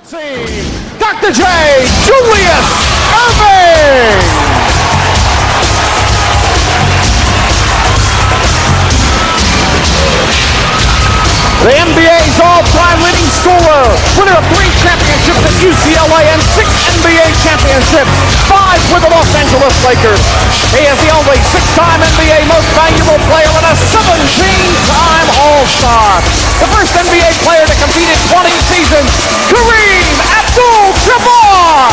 Dr. J. Julius Irving. The NBA's all-time leading scorer, winner of 3 championships at UCLA and 6 NBA championships, 5 with the Los Angeles Lakers. He is the only 6-time NBA Most Valuable Player and a 17-time All-Star. The first NBA player to compete in 20 seasons, Kareem Abdul Jabbar.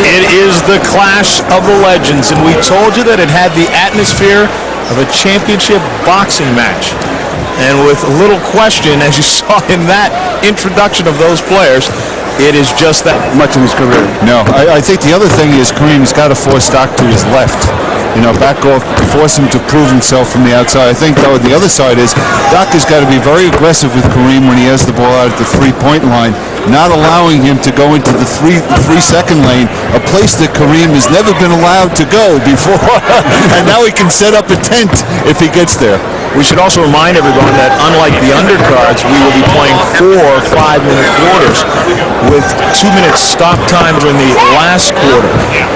It is the clash of the legends, and we told you that it had the atmosphere of a championship boxing match. And with little question, as you saw in that introduction of those players, it is just that much in his career. No, I think the other thing is Kareem's got to force Doc to his left. You know, back off, force him to prove himself from the outside. I think, though, the other side is Doc has got to be very aggressive with Kareem when he has the ball out at the three-point line, not allowing him to go into the three-second lane, a place that Kareem has never been allowed to go before. And now he can set up a tent if he gets there. We should also remind everyone that unlike the undercards, we will be playing 4 5-minute quarters with 2-minute stop time during the last quarter.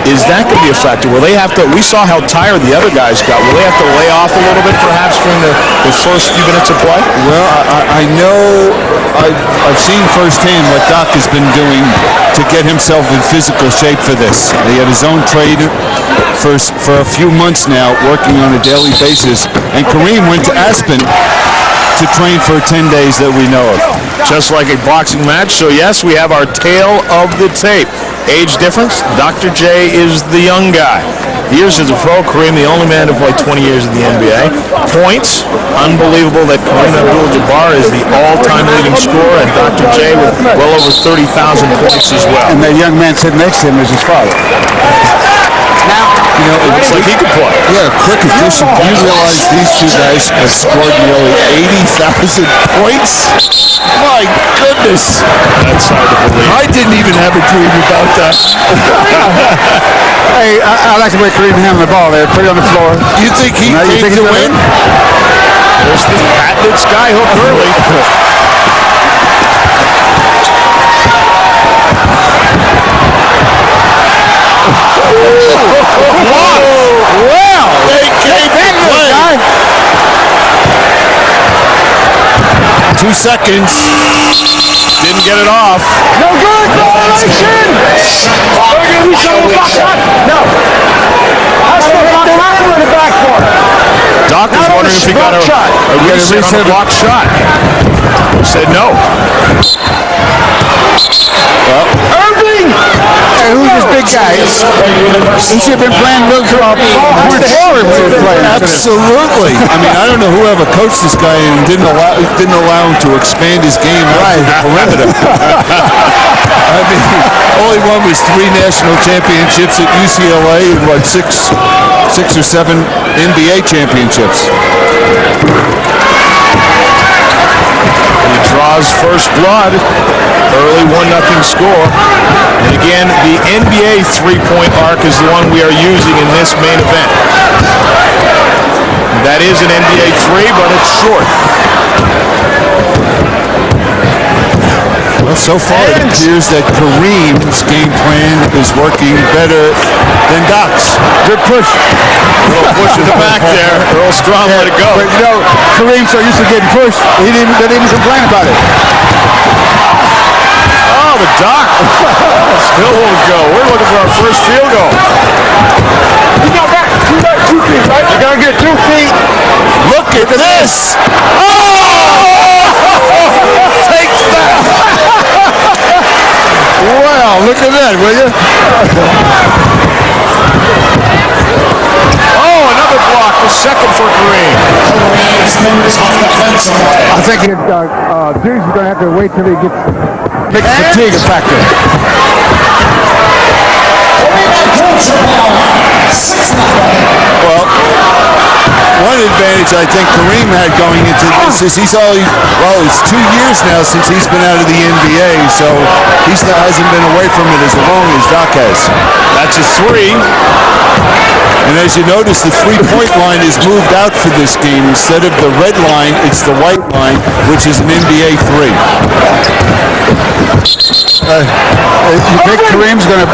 Is that going to be a factor? Will they have to, we saw how tired the other guys got. Will they have to lay off a little bit perhaps during the first few minutes of play? Well, I know, I've seen firsthand what Doc has been doing to get himself in physical shape for this. He had his own trainer for a few months now, working on a daily basis, and Kareem went to Aspen to train for 10 days that we know of. Just like a boxing match. So yes, we have our tale of the tape. Age difference, Dr. J is the young guy. Years as a pro, Kareem the only man to play 20 years in the NBA. Points, unbelievable that Kareem Abdul-Jabbar is the all-time leading scorer, and Dr. J with well over 30,000 points as well. And that young man sitting next to him is his father. Now, you know, looks like he could play. Yeah, quick addition. Do you realize these two guys have scored nearly 80,000 points? My goodness. That's hard to believe. I didn't even have a dream about that. Hey, I like the way Kareem handled the ball there. Put it on the floor. You think he came to win? There's the patented skyhook early. Wow! They came to play. 2 seconds. Didn't get it off. No good. Violation. No. Doc was wondering if he got a reset on a blocked shot. Said no. Irving. Hey, who's this big guy? He should have been playing real good. Absolutely. I mean, I don't know whoever coached this guy and didn't allow him to expand his game out to the perimeter. I mean, all he won was 3 national championships at UCLA and what, 6 or 7 NBA championships. He draws first blood. Early 1-0 score. And again, the NBA three-point arc is the one we are using in this main event. That is an NBA 3, but it's short. Well, so far it appears that Kareem's game plan is working better than Doc's. Good push. A little push in the back there. Earl Strom let it go. But you know, Kareem so used to getting pushed, he didn't even complain about it. Oh, but Doc still won't go. We're looking for our first field goal. You got back 2 feet, right? You gotta get 2 feet. Look at this! Oh! Take that! Well, look at that, will you? Oh, another block. The second for Kareem. I think Dukes is gonna have to wait till he gets make the fatigue factor. Well, one advantage I think Kareem had going into this is it's 2 years now since he's been out of the NBA, so he hasn't been away from it as long as Doc has. That's a 3. And as you notice, the three-point line is moved out for this game. Instead of the red line, it's the white line, which is an NBA 3. You think Kareem's gonna?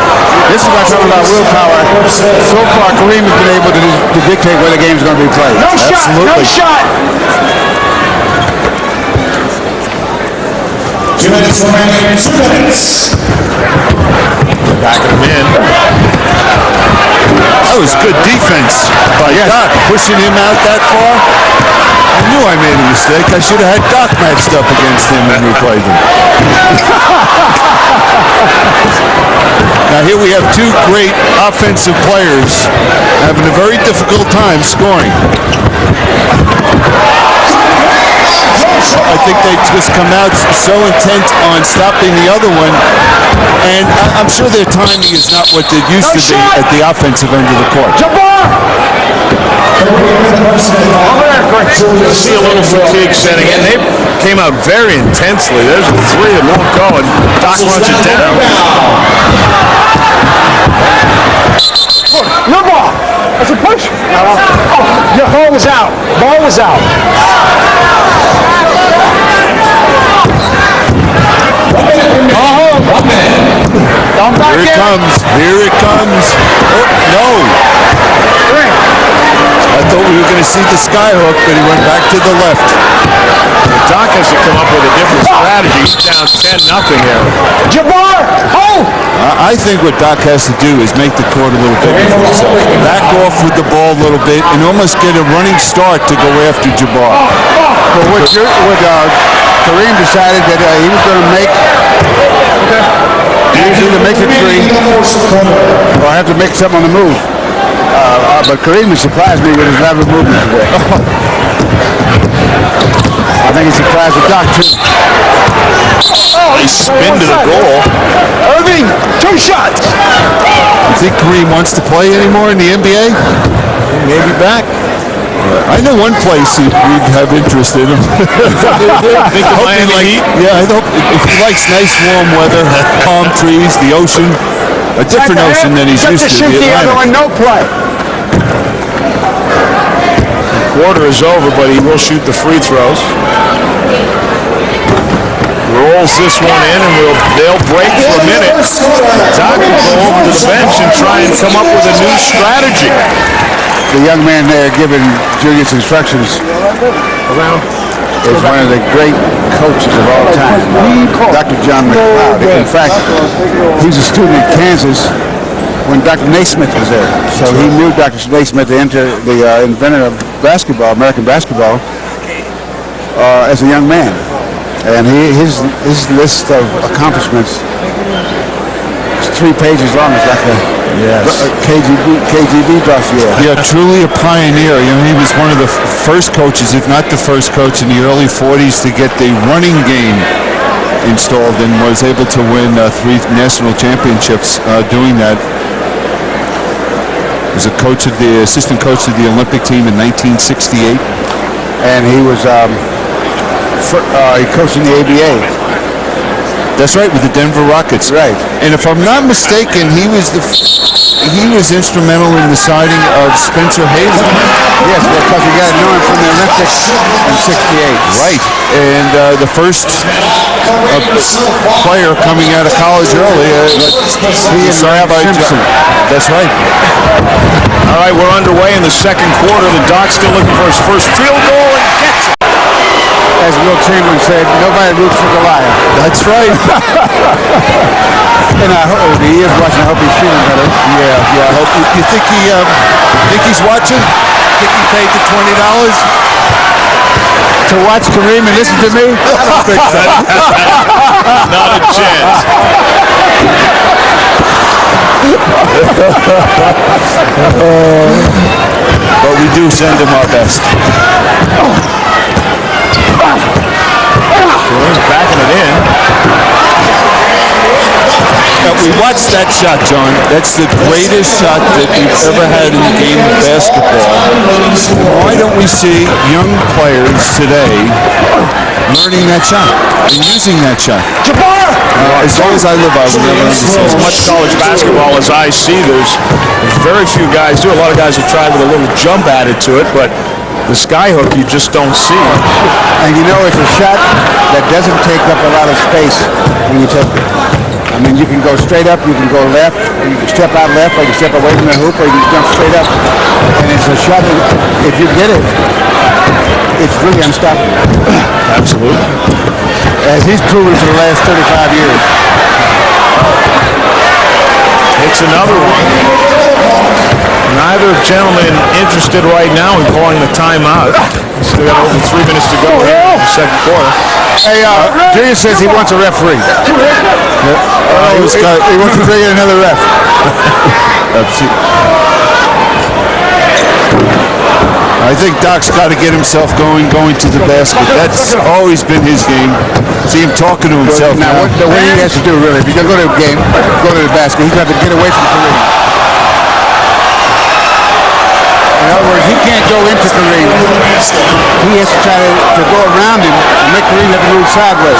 This is what I'm talking about willpower. So far, Kareem has been able to dictate where the game's going to be played. No shot. No shot. 2 minutes remaining. 2 minutes. Backing him in. That was good defense by Doc, pushing him out that far. I knew I made a mistake. I should have had Doc matched up against him when we played him. Now here we have 2 great offensive players having a very difficult time scoring. I think they just come out so intent on stopping the other one, and I'm sure their timing is not what it used to be at the offensive end of the court. Jabbar! You see a little fatigue setting in. They came out very intensely. There's a 3 that won't go, and Doc runs it down. No ball. That's a push. Oh, your ball was out. Ball was out. Here it comes. Here it comes. Oh, no. I thought we were going to see the skyhook, but he went back to the left. Doc has to come up with a different strategy. He's down 10-0 here. Jabbar! Oh! I think what Doc has to do is make the court a little bigger for himself. Back off with the ball a little bit and almost get a running start to go after Jabbar. But Kareem decided that he was going to make. He was either make it 3 or have to make something on the move. But Kareem has surprised me with his rapid movement today. I think he surprised the Doc too. They spin to the goal. Irving, 2 shots. You think Kareem wants to play anymore in the NBA? Maybe back. I know one place we'd have interest in him. Think the Miami Heat? Yeah, I hope if he likes nice warm weather, palm trees, the ocean, a different ocean than he's used to. Shoot the other one, no play. Quarter is over, but he will shoot the free throws. Rolls this one in, and they'll break for a minute. Doc will go over to the bench and try and come up with a new strategy. The young man there giving Julius instructions is one of the great coaches of all time, Dr. John McLeod. In fact, he was a student at Kansas when Dr. Naismith was there. So he knew Dr. Naismith, the inventor of basketball, American basketball, as a young man. And his list of accomplishments is 3 pages long. It's like a KGB dossier. Yeah, truly a pioneer. You know, he was one of the first coaches, if not the first coach in the early 40s to get the running game installed and was able to win 3 national championships doing that. He was assistant coach of the Olympic team in 1968. And he was he coached in the ABA. That's right, with the Denver Rockets. Right. And if I'm not mistaken, he was instrumental in the signing of Spencer Hayden. Yes, because he got known from the Olympics in '68. Right. And the first player coming out of college early. He and Rabbi Simpson. That's right. All right, we're underway in the second quarter. The Doc's still looking for his first field goal and gets it. as Will Chamberlain said, nobody roots for Goliath. That's right. And I hope he is watching. I hope he's feeling better. Yeah. I hope you think he's watching? Think he paid the $20 to watch Kareem and listen to me? I don't think so. Not a chance. But we do send him our best. Backing it in. We watched that shot, John. That's the greatest shot that we've ever had in the game of basketball. Why don't we see young players today learning that shot and using that shot? Jabbar! As long as I live, I will never understand. As much college basketball as I see, there's very few guys do. A lot of guys have tried with a little jump added to it, but the sky hook you just don't see. And you know, it's a shot that doesn't take up a lot of space when you take it. I mean, you can go straight up, you can go left, or you can step out left, or you can step away from the hoop, or you can jump straight up. And it's a shot that, if you get it, it's really unstoppable. Absolutely. As he's proven for the last 35 years. It's another one. Neither gentleman interested right now in calling the timeout. Still got over 3 minutes to go here in the second quarter. Hey, Junior says he wants a referee. He wants to bring in another ref. I think Doc's got to get himself going to the basket. That's always been his game. See him talking to himself now. What he has to do, really, if you're going to go to a game, go to the basket. He's got to get away from Kareem. In other words, he can't go into Kareem. He has to try to go around him and make Kareem have to move sideways.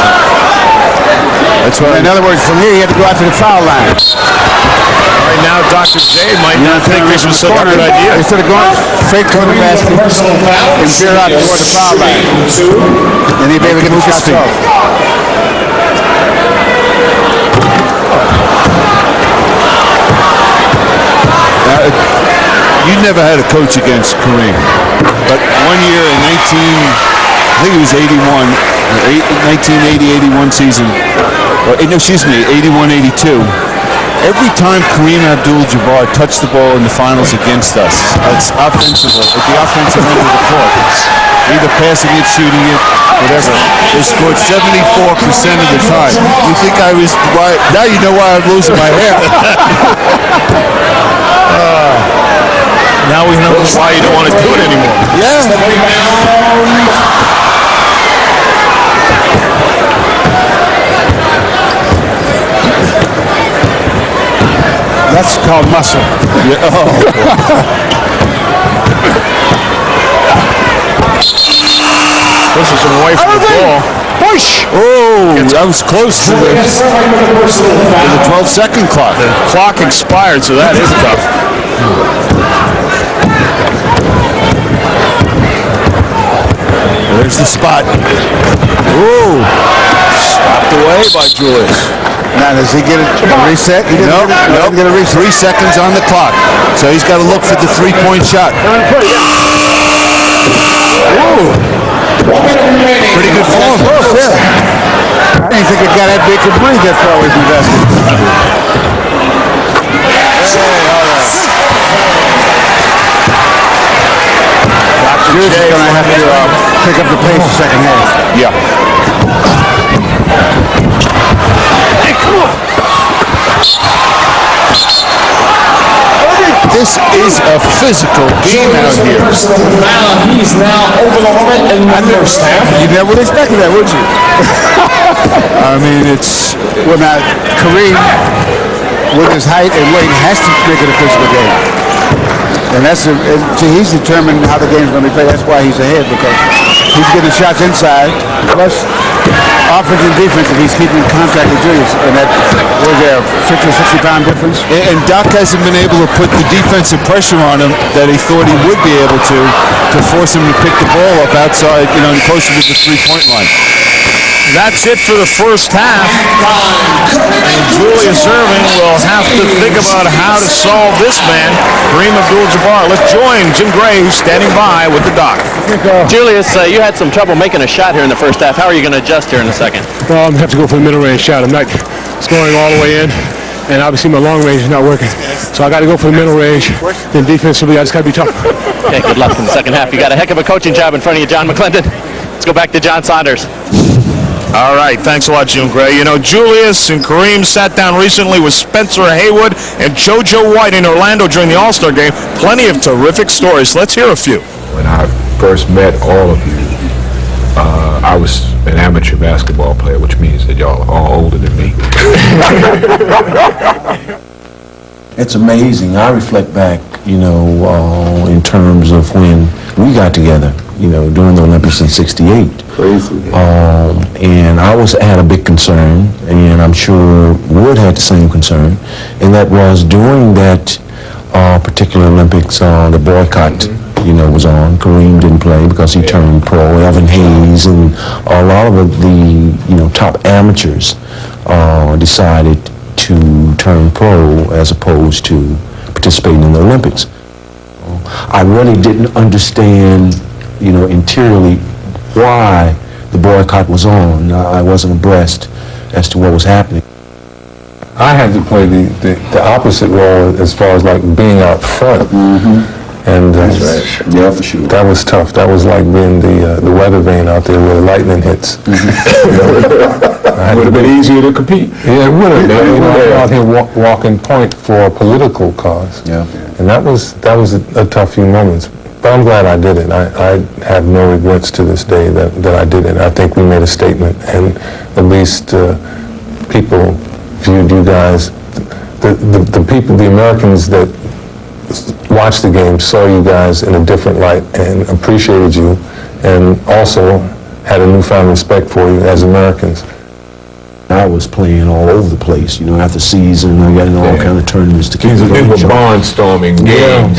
That's right. In other words, from here, he had to go out to the foul line. Right now, Dr. J might not think this was such a good idea. Instead of going straight to the basket and veer out toward the foul line. Then he'd be able to get the shots off. You never had a coach against Kareem, but one year in I think it was 1980-81 season, or, no, excuse me, 81-82. Every time Kareem Abdul Jabbar touched the ball in the finals against us, it's offensive, at the offensive end of the court, either passing it, shooting it, whatever, they scored 74% of the time. You think I was, now you know why I'm losing my hair. Now we know why you don't want to do it anymore. Yeah. That's called muscle. Yeah. Oh. Pushes him away from the ball. Push! Oh, that was close to the 12-second clock. The clock expired, so that is tough. There's the spot. Ooh. Stopped away by Julius. Now, does he get a reset? He Nope. Get a reset. 3 seconds on the clock. So he's got to look for the three-point shot. Ooh. Pretty good form. I didn't think a guy that big could breathe that far away from the basket. Julius is going to have to pick up the pace the second half. Yeah. Hey, come on! This is a physical game out here. He's now over the limit in the first half. You never would expect that, would you? I mean, it's... Well, now, Kareem, with his height and weight, has to make it a physical game. And he's determined how the game's going to be played. That's why he's ahead, because he's getting shots inside. Plus, offense and defense, if he's keeping contact with Julius. And that was there a 50 or 60-pound difference. And Doc hasn't been able to put the defensive pressure on him that he thought he would be able to force him to pick the ball up outside, closer to the three-point line. That's it for the first half. And Julius Erving will have to think about how to solve this man, Kareem Abdul Jabbar. Let's join Jim Gray, who's standing by with the doc. Julius, you had some trouble making a shot here in the first half. How are you going to adjust here in the second? Well, I'm going to have to go for the middle range shot. I'm not scoring all the way in, and obviously my long range is not working. So I got to go for the middle range. Then defensively, I just got to be tough. Okay, good luck in the second half. You got a heck of a coaching job in front of you, John McClendon. Let's go back to John Saunders. All right, thanks a lot, Jim Gray. You know, Julius and Kareem sat down recently with Spencer Haywood and JoJo White in Orlando during the All-Star game. Plenty of terrific stories. Let's hear a few. When I first met all of you, I was an amateur basketball player, which means that y'all are all older than me. It's amazing. I reflect back, you know, in terms of when we got together, you know, during the Olympics in '68. Crazy. And I had a big concern, and I'm sure Wood had the same concern, and that was during that particular Olympics, the boycott, you know, was on. Kareem didn't play because he turned pro. Evan Hayes and a lot of the, you know, top amateurs decided to turn pro as opposed to participating in the Olympics. I really didn't understand, you know, interiorly why the boycott was on. I wasn't abreast as to what was happening. I had to play the opposite role as far as like being out front. And Yeah, for sure. that was tough. That was like being the weather vane out there where the lightning hits. It would have been easier to compete. Yeah, it would have. You know, I was out here walking point for a political cause. Yeah. And that was a tough few moments. But I'm glad I did it. I have no regrets to this day that I did it. I think we made a statement, and at least people viewed you guys, the people, the Americans that watched the game saw you guys in a different light and appreciated you, and also had a newfound respect for you as Americans. I was playing all over the place, you know, after season, I got in all kind of tournaments to keep These it were going. barnstorming games.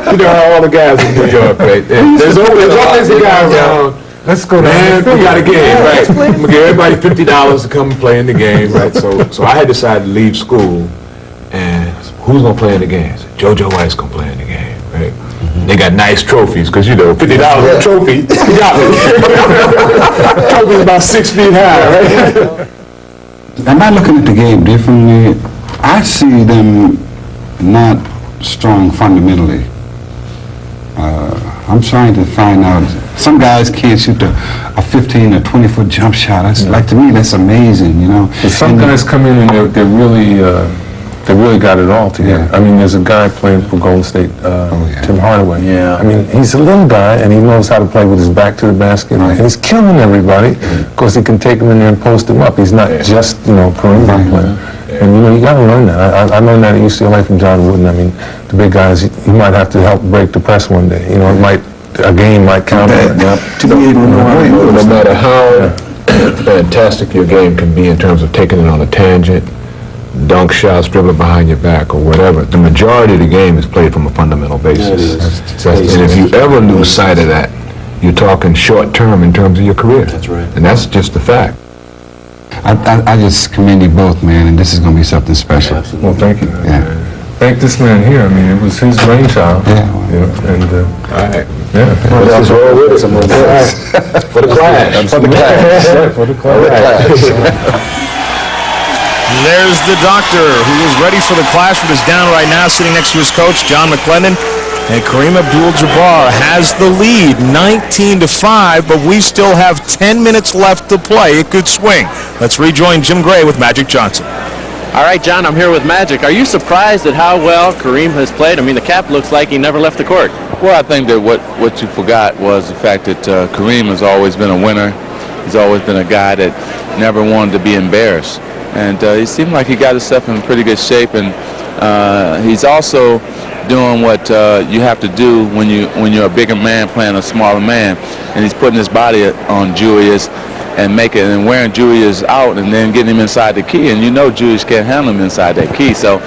You know how all the guys in New York play. There's always a guy around. Let's go Man, down. we got a game, right? I'm gonna give everybody $50 to come play in the game, right? So I had decided to leave school, and who's gonna play in the games? JoJo White's gonna play in the game, right? They got nice trophies, because you know, $50 a trophy. You got me. Trophy's about 6 feet high, right? Am I looking at the game differently? I see them not strong fundamentally. I'm trying to find out. Some guys can't shoot a 15 or 20-foot jump shot. That's, like, to me, that's amazing, you know. But some guys come in and they really got it all together. Yeah. I mean, there's a guy playing for Golden State, Tim Hardaway. Yeah. I mean, he's a little guy, and he knows how to play with his back to the basket, and he's killing everybody because he can take them in there and post them up. He's not just, you know, perimeter player. And, you know, you got to learn that. I learned that at UCLA from John Wooden. I mean, the big guys, you might have to help break the press one day. You know, a game might count on it. To be able to know how to do No it. matter how fantastic your game can be in terms of taking it on a tangent, dunk shots, dribbling behind your back, or whatever, the majority of the game is played from a fundamental basis. And if you ever lose sight of that, you're talking short term in terms of your career. That's right. And that's just the fact. I just commend you both, man, and this is going to be something special. Well, thank you. Yeah. Thank this man here. I mean, it was his brainchild. Yeah. You know, and All right. yeah. Let's roll with it. For the clash. For the clash. For the class. There's the doctor who is ready for the clash, but is down right now, sitting next to his coach, John McClendon. And Kareem Abdul Jabbar has the lead, 19-5, but we still have 10 minutes left to play. It could swing. Let's rejoin Jim Gray with Magic Johnson. All right, John, I'm here with Magic. Are you surprised at how well Kareem has played? I mean, the cap looks like he never left the court. Well, I think that what you forgot was the fact that Kareem has always been a winner. He's always been a guy that never wanted to be embarrassed. And he seemed like he got himself in pretty good shape, and he's also doing what you have to do when you're a bigger man playing a smaller man, and he's putting his body on Julius and wearing Julius out and then getting him inside the key, and you know Julius can't handle him inside that key. So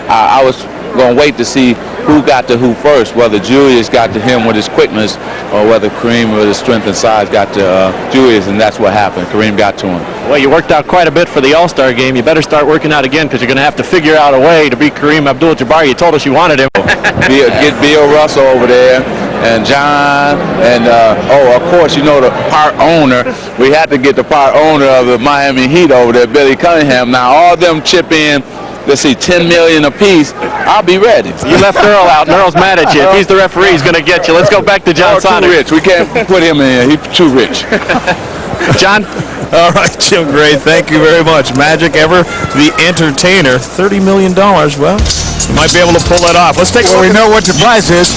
I was going to wait to see who got to who first, whether Julius got to him with his quickness or whether Kareem with his strength and size got to Julius, and that's what happened. Kareem got to him. Well, you worked out quite a bit for the All-Star game. You better start working out again because you're going to have to figure out a way to beat Kareem Abdul Jabbar. You told us you wanted him. Get Bill Russell over there and John, and of course, you know, the part owner. We had to get the part owner of the Miami Heat over there, Billy Cunningham. Now, all of them chip in, let's see, $10 million apiece. I'll be ready. You left Earl out, and Earl's mad at you. If he's the referee, he's going to get you. Let's go back to John Sonic. Too rich. We can't put him in. He's too rich. John? All right, Jim Gray, thank you very much. Magic Ever, the entertainer, $30 million. Well, you might be able to pull that off. Let's take a look. We know what the price is.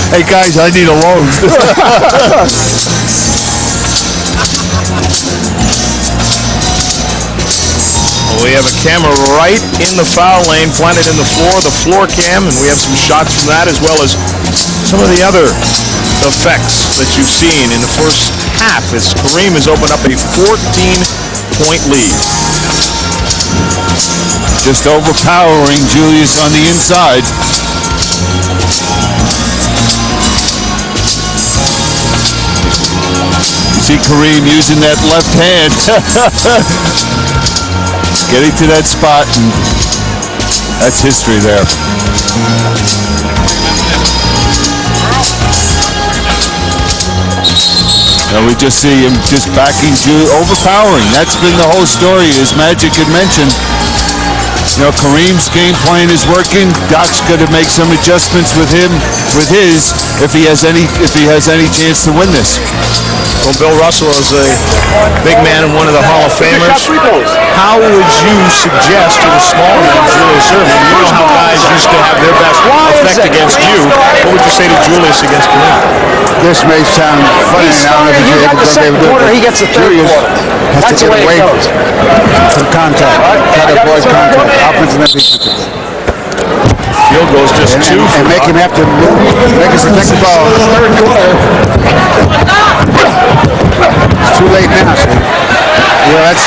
Hey guys, I need a loan. We have a camera right in the foul lane, planted in the floor cam, and we have some shots from that as well as some of the other effects that you've seen in the first half as Kareem has opened up a 14-point lead. Just overpowering Julius on the inside. You see Kareem using that left hand. Getting to that spot, and that's history there. And we just see him just backing overpowering. That's been the whole story, as Magic had mentioned. You know, Kareem's game plan is working. Doc's going to make some adjustments with him, with his, if he has any chance to win this. Well, Bill Russell is a big man and one of the Hall of Famers. How would you suggest to the smaller man, Julius Erving? You know how guys used to have their best effect against you. What would you say to Julius against Kareem? This may sound funny now. You got the second quarter, he gets the third quarter. That's the way it goes. Some contact. Try to avoid contact. Offensive and defensive. Field goes just two. And make him have to make us protect the ball. It's too late now, see? Yeah, that's...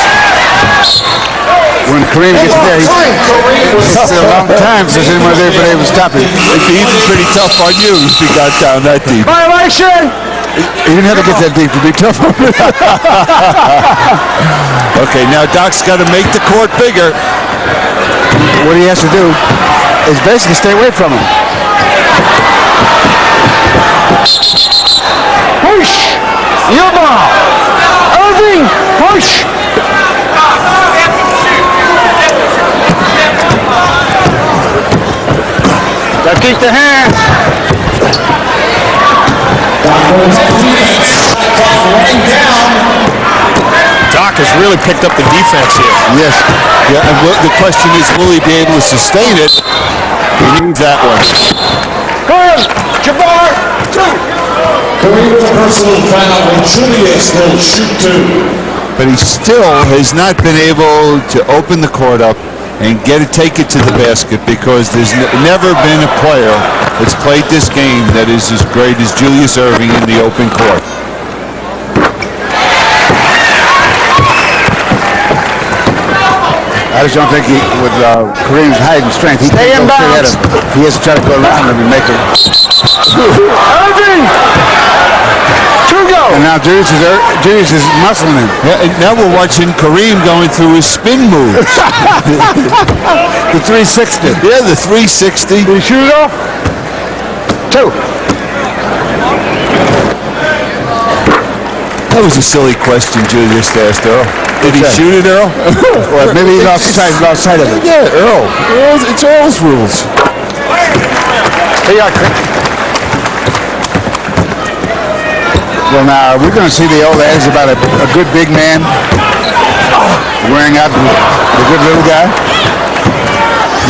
When Kareem gets there, it's a long time since anyone there been able to stop him. It'd be even pretty tough on you if he got down that deep. Violation! He didn't have to get that deep to be tough on him. Okay, now Doc's got to make the court bigger. What he has to do is basically stay away from him. Push! Yuma! Irving! Push! Gotta keep the hands. Doc has really picked up the defense here. Yes. Yeah, and the question is, will he be able to sustain it? He needs that one. Go ahead, Jabbar, two. Kareem's personal foul, and Julius will shoot two. But he still has not been able to open the court up and take it to the basket, because there's never been a player that's played this game that is as great as Julius Erving in the open court. I just don't think he, with Kareem's height and strength, he can't go straight at him. He has to try to go around him and make it. Irving! Two go! And now Julius is muscling him. Yeah, and now we're watching Kareem going through his spin moves. The 360. Yeah, the 360. Did he shoot it off? Two. That was a silly question Julius asked Earl. Did he shoot it, Earl? Well, maybe he lost sight of it. Yeah, Earl. It's Earl's rules. Here you are, Chris. Well, now, we're going to see the old adage about a good big man wearing out the good little guy.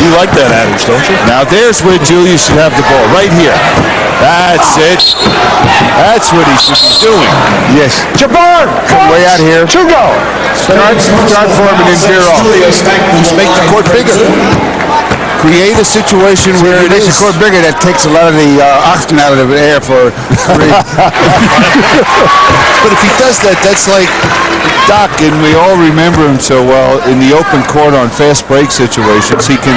You like that adage, don't you? Now, there's where Julius should have the ball, right here. That's it. That's what he should be doing. Yes. Jabbar! Come way out here. Two go! Start for him and then veer off. Just make the court bigger. Create a situation where it makes the court bigger. That takes a lot of the oxygen out of the air for But if he does that, that's like Doc, and we all remember him so well in the open court on fast break situations. He can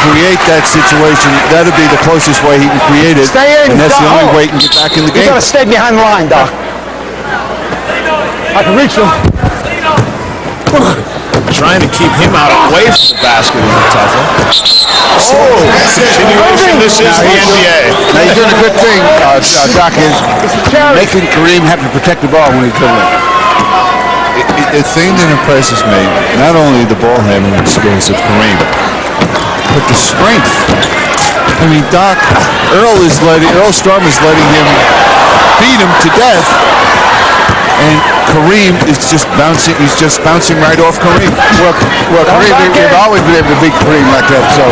create that situation. That'll be the closest way he can create it. Stay in, and that's the Doc. only way he can get back in the game. You gotta stay behind the line, Doc. I can reach him. Trying to keep him out away from the basket is a tough one. continuation. This is the NBA. Now he's doing a good thing, Doc, is making Kareem have to protect the ball when he's dribbling. The thing that impresses me, not only the ball handling skills of Kareem, but the strength. I mean, Doc, Earl Strum is letting him beat him to death, and Kareem is just bouncing. He's just bouncing right off Kareem. Well, Kareem, they've always been able to beat Kareem like that, so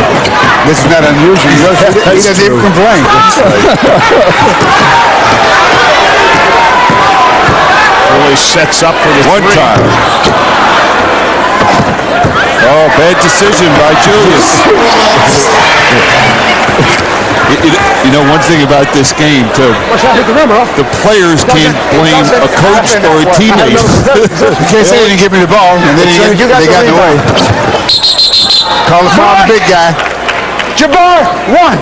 this is not unusual. He doesn't even complain. Really sets up for the One three. time. Oh, bad decision by Julius. You know one thing about this game, too. The players can't blame a coach or a teammate. You can't say they didn't give me the ball, and then they got in the way. Call the foul, the big guy. Jabbar, 1.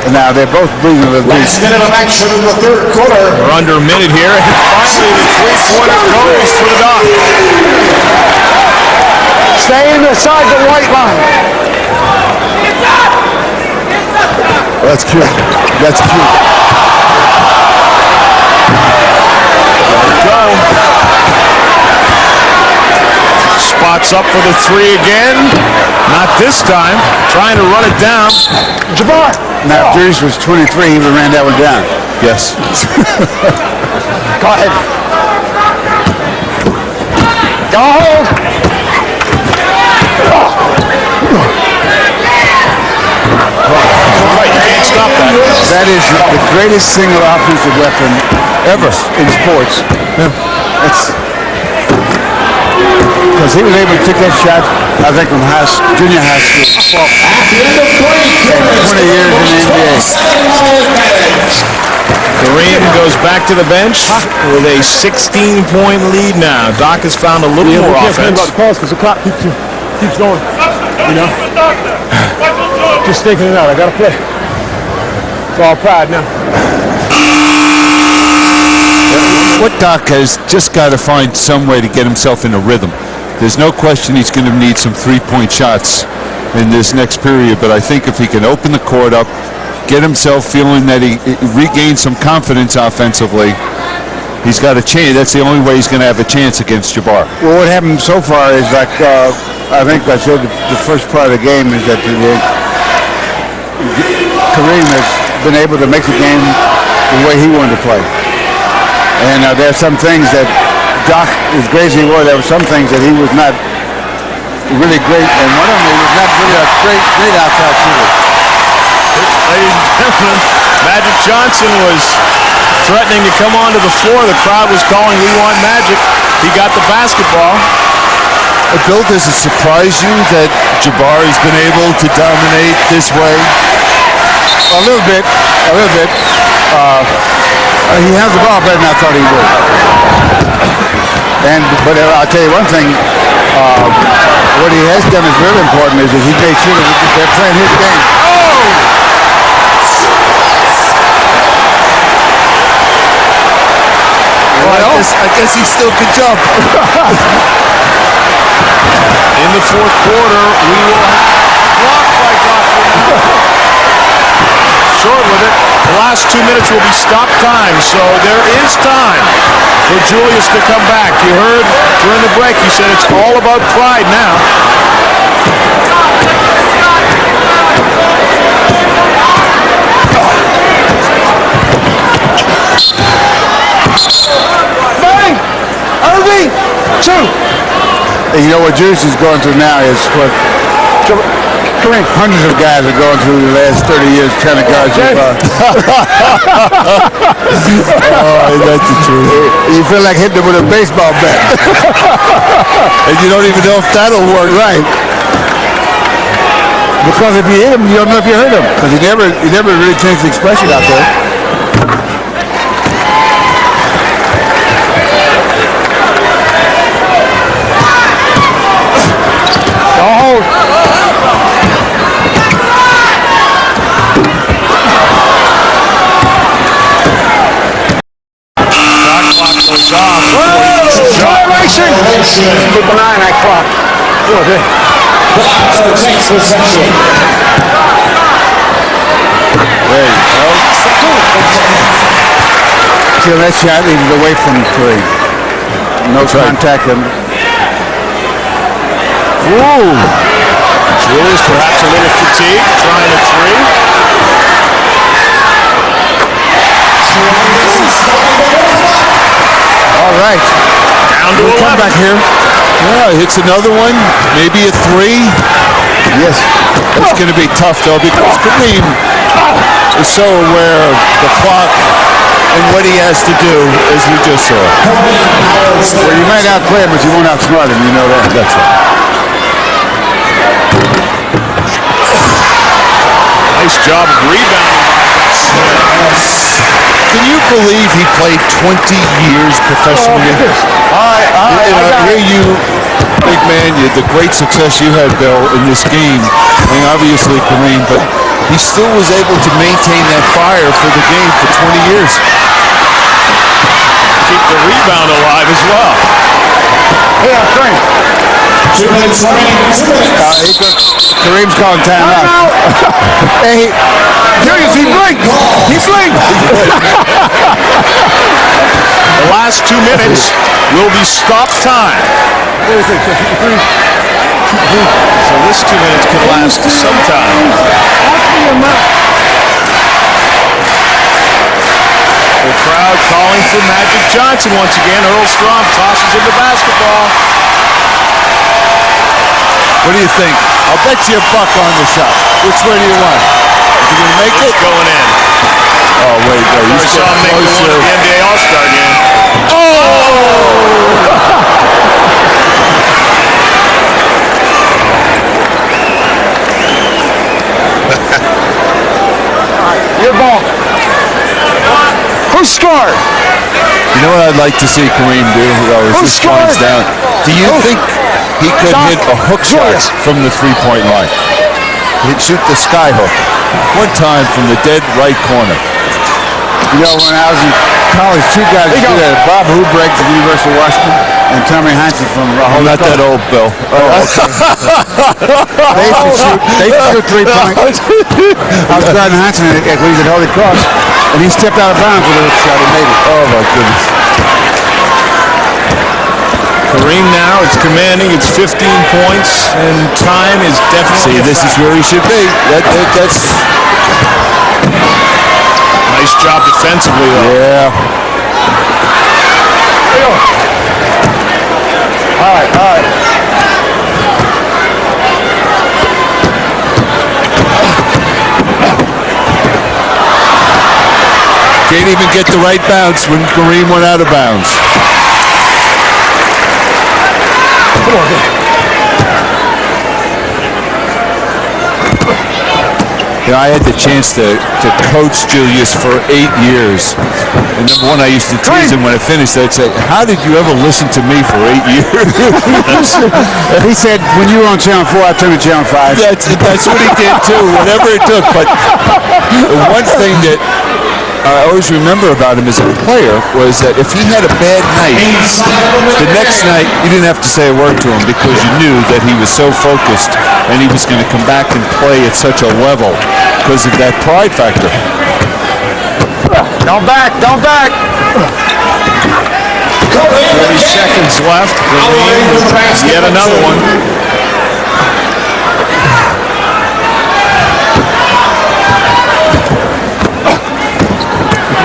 And now they're both bleeding a little bit. Last minute of action in the third quarter. We're under a minute here, and finally the three-pointer goes for the Doc. Stay inside the white line. That's cute. That's cute. Go. Spots up for the three again. Not this time. Trying to run it down. Jabbar. Now, if Julius was 23, he would have ran that one down. Yes. Go ahead. Go hold. Right, you can't stop that. That is the greatest single offensive weapon ever in sports. That's because he was able to take that shot, I think, from junior high school. At the end of 20 years in the NBA. Kareem goes back to the bench with a 16-point lead now. Doc has found a little more offense. About the calls because the clock keeps going. You know, just thinking it out. I gotta play. It's all pride now. What Doc has just got to find some way to get himself in a rhythm. There's no question he's going to need some three-point shots in this next period, but I think if he can open the court up, get himself feeling that he regains some confidence offensively, he's got a chance. That's the only way he's going to have a chance against Jabbar. Well, what happened so far is like, I think I said the first part of the game is that Kareem has been able to make the game the way he wanted to play. And there are some things that Doc, as great as he was, there were some things that he was not really great, and one of them, he was not really a great outside shooter. Ladies and gentlemen, Magic Johnson was threatening to come onto the floor. The crowd was calling, "We want Magic." He got the basketball. Bill, does it surprise you that Jabbar has been able to dominate this way? A little bit. He has the ball better than I thought he would. But I'll tell you one thing. What he has done is really important is that he made sure that they're playing his game. Well, I guess he still can jump. In the fourth quarter, we will have blocked by Dr. Short with it. The last 2 minutes will be stop time, so there is time for Julius to come back. You heard during the break, he said it's all about pride now. Bang! Irving! 2. And you know what Julius is going through now is what hundreds of guys are going through the last 30 years trying to guard Jabbar. Oh, that's the truth. You feel like hitting him with a baseball bat. And you don't even know if that'll work. Right. Because if you hit him, you don't know if you hurt him. Because he never really changed the expression out there. Goes off. Violation! Keep an eye on that clock. blocker takes possession. There you go. See, that shot leads away from Kareem. No contact. Ooh. Julius perhaps a little fatigued, trying a three. All right. Down to 11. Come back here. Yeah, hits another one, maybe a three. Yes. It's going to be tough, though, because Kareem is so aware of the clock and what he has to do, as we just saw. Well, you might outplay him, but you won't outsmart him. You know that. That's right. Nice job of rebounding by this. Can you believe he played 20 years professionally? I hear you, big man, the great success you had, Bill, in this game. I mean, obviously Kareem, but he still was able to maintain that fire for the game for 20 years. Keep the rebound alive as well. Hey, Kareem. 2 minutes remaining. 2 minutes. Kareem's calling timeout. Hey, Julius, he blinked. He blinked. The last 2 minutes will be stop time. So this 2 minutes could last some time. The crowd calling for Magic Johnson once again. Earl Strom tosses in the basketball. What do you think? I'll bet you $1 on the shot. Which way do you want? Is he going to make it? It's going in. Oh, wait. First saw him make the one at the NBA All-Star game. Your ball. Who scored? You know what I'd like to see Kareem do? As this winds down. Do you think he could hit a hook shot from the three-point line? He'd shoot the sky hook one time from the dead right corner. You know, when I was in college, 2 guys did that. Bob Hoobreg from the University of Washington and Tommy Hansen from I'm not that old, Bill. They used to shoot 3-point. I was guarding Hansen when he was at Holy Cross, and he stepped out of bounds with a hook shot and made it. Oh, my goodness. Kareem now, it's commanding, it's 15 points, and time is definitely See, this is where he should be. That's... Nice job defensively, though. Yeah. All right. Can't even get the right bounce when Kareem went out of bounds. Come on. You know, I had the chance to coach Julius for 8 years. And number one, I used to tease him when I finished. I'd say, how did you ever listen to me for 8 years? He said, when you were on Channel 4, I turned to Channel 5. That's what he did too, whatever it took. But the one thing that I always remember about him as a player was that if he had a bad night, the next night you didn't have to say a word to him because you knew that he was so focused and he was going to come back and play at such a level because of that pride factor. Don't back. 30 seconds left. Yet another one.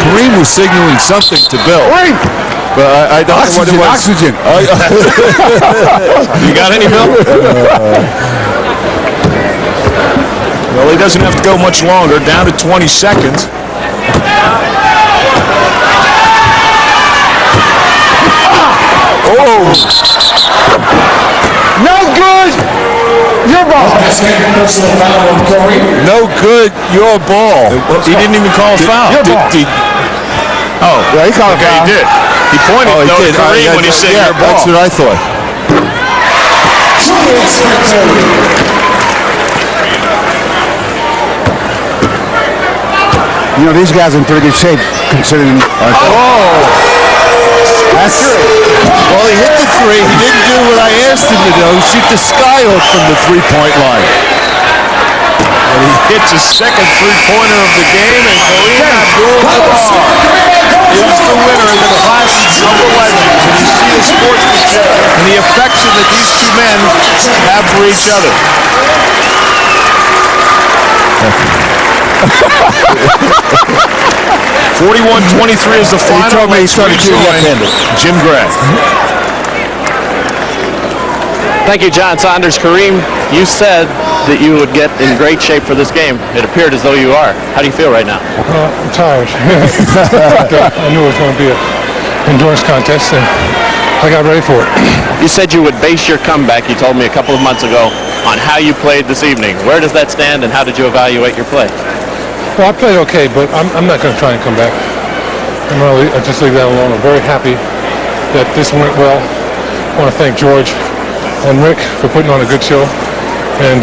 Kareem was signaling something to Bill. But I don't know what it was. Oxygen. You got any, Bill? Well, he doesn't have to go much longer. Down to 20 seconds. Oh! No good! Your ball! No good, your ball. He didn't even call a foul. Your ball. Oh, Yeah, he called a foul. He did. He pointed to Kareem when he said your ball. That's what I thought. You know, these guys are in pretty good shape considering. Well, he hit the three. He didn't do what I asked him to do, shoot the skyhook from the three-point line. And he hits his second three-pointer of the game, and Kareem Abdul-Jabbar is the winner in the class of the legends. And you see the sportsmanship and the affection that these two men have for each other. 41-23 is the final. He told me he's trying to keep left-handed. Jim Gray. Thank you, John Saunders. Kareem, you said that you would get in great shape for this game. It appeared as though you are. How do you feel right now? I'm tired. I knew it was going to be an endurance contest, and I got ready for it. You said you would base your comeback, you told me a couple of months ago, on how you played this evening. Where does that stand, and how did you evaluate your play? Well, I played okay, but I'm not going to try and come back. I just leave that alone. I'm very happy that this went well. I want to thank George and Rick for putting on a good show, and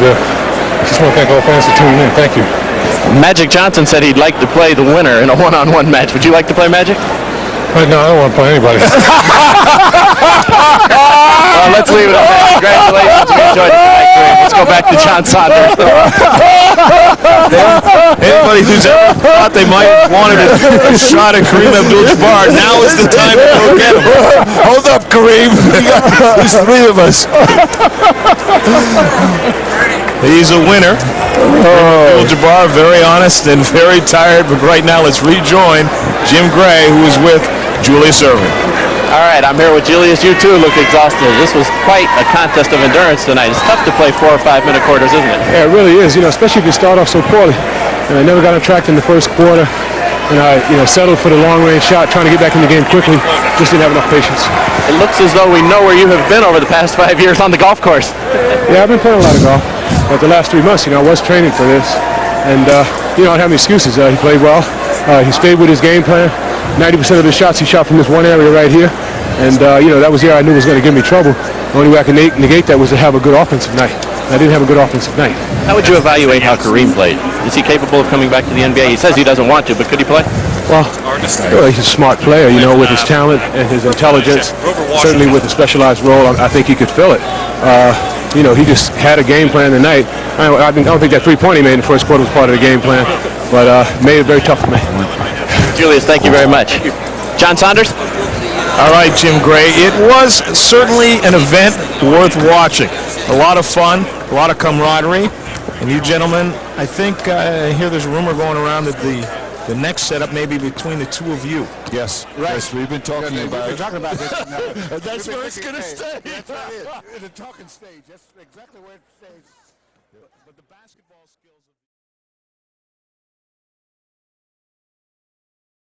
just want to thank all fans for tuning in. Thank you. Magic Johnson said he'd like to play the winner in a one-on-one match. Would you like to play Magic? No, I don't want to play anybody. Well, let's leave it at that. Congratulations. We enjoyed it tonight, Kareem. Let's go back to John Saunders. Anybody who's ever thought they might have wanted a shot at Kareem Abdul-Jabbar, now is the time to go get him. Hold up, Kareem. There's three of us. He's a winner. Abdul-Jabbar, very honest and very tired, but right now let's rejoin Jim Gray, who is with Julius Erving. All right, I'm here with Julius. You too look exhausted. This was quite a contest of endurance tonight. It's tough to play 4 or 5 minute quarters, isn't it? Yeah, it really is. Especially if you start off so poorly. And I never got on track in the first quarter. And I, settled for the long-range shot, trying to get back in the game quickly. Just didn't have enough patience. It looks as though we know where you have been over the past 5 years on the golf course. Yeah, I've been playing a lot of golf. But the last 3 months, I was training for this. And, I don't have any excuses. He played well. He stayed with his game plan. 90% of the shots he shot from this one area right here. And, that was the area I knew was going to give me trouble. The only way I could negate that was to have a good offensive night. And I didn't have a good offensive night. How would you evaluate how Kareem played? Is he capable of coming back to the NBA? He says he doesn't want to, but could he play? Well, he's a smart player, with his talent and his intelligence. Certainly with a specialized role, I think he could fill it. He just had a game plan tonight. I don't think that three-point he made in the first quarter was part of the game plan, but made it very tough for me. Julius, thank you very much. John Saunders? All right, Jim Gray. It was certainly an event worth watching. A lot of fun, a lot of camaraderie. And you gentlemen, I think I hear there's a rumor going around that the next setup may be between the two of you. Yes, right. Yes, we've been talking about it. We've been talking about this. That's where it's going to stay. That's right. In the talking stage. That's exactly where it stays. But the basketball skills of